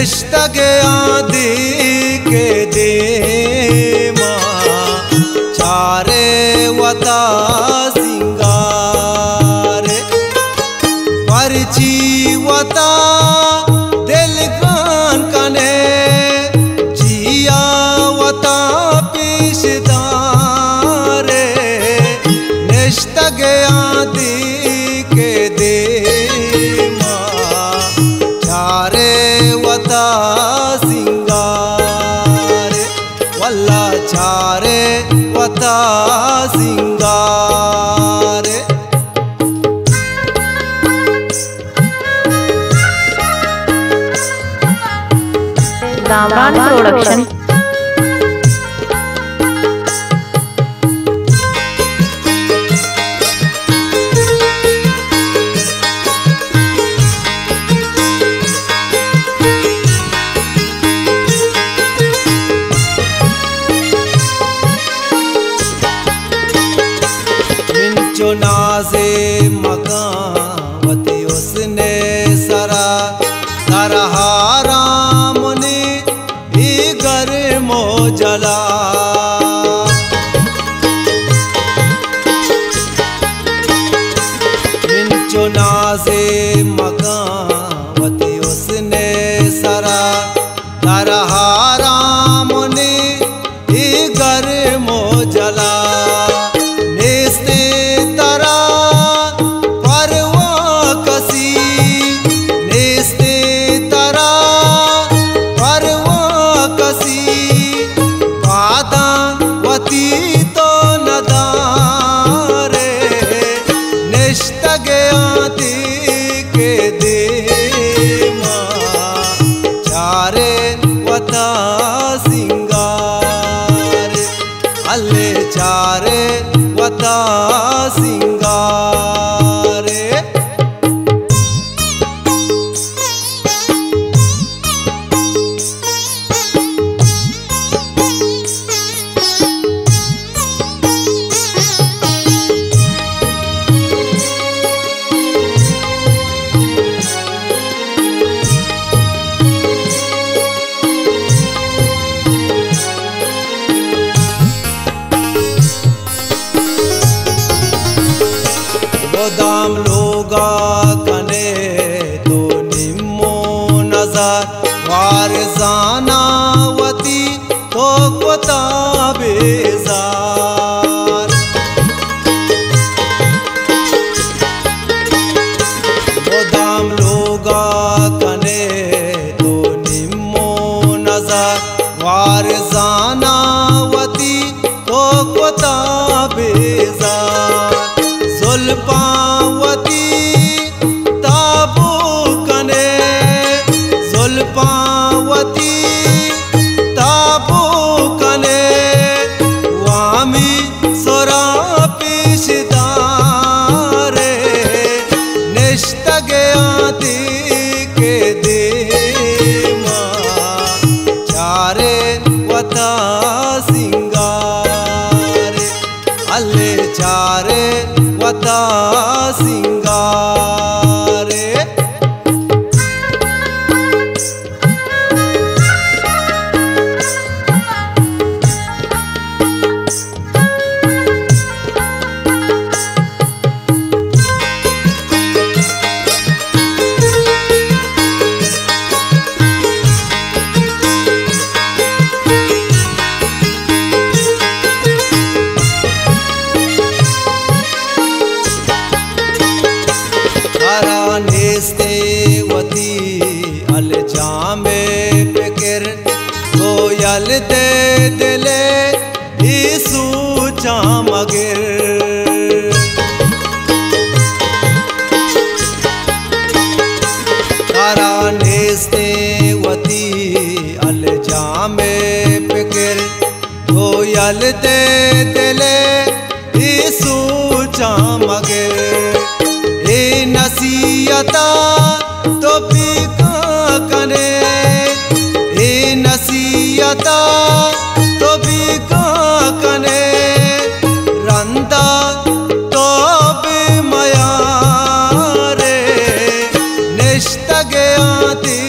निष्ठगे आदि के दे चारे वता सिंगारे परची वता दिल गान कने जिया वता पिशदारे निष्ठगे आदि के दे चारे वता सिंगारे वल्ला चारे वता सिंगारे। दामरान प्रोडक्शन। नाज़े मकावती उसने सरा राम ने भी घर मोजला मिंचो नाज़े मकावती उसने सरा राम ने भी घर मोजला तो नदारे निष्ठगे आदि के दे चारे वता सिंगारे अल्ले चारे वता सिंगारे। दाम लोगा कने तो निम्मो नजर वार जानावती तो कोता बेजार दाम लोगा कने तो निम्मो नजर वार जानावती तो कोता बेजार जुल्फावती ताबू कने जुल्फावती ताबू कने वामी सोरा पिशदारे निष्ठगे आदि के दे चारे वता सिंगारे अल्ले चारे वता सिंगारे। नेस्तेवती अल जामे फिक्र गोयल दे दिले ईसू चामगिर तारा नेस्तेवती अल जामे फिक्र गोयल दे दिले ईसू चामगिर नसीयता तो पीका कने नसीयता तो पीका कने रंदा तो भी मया रे निष्ठगे आदि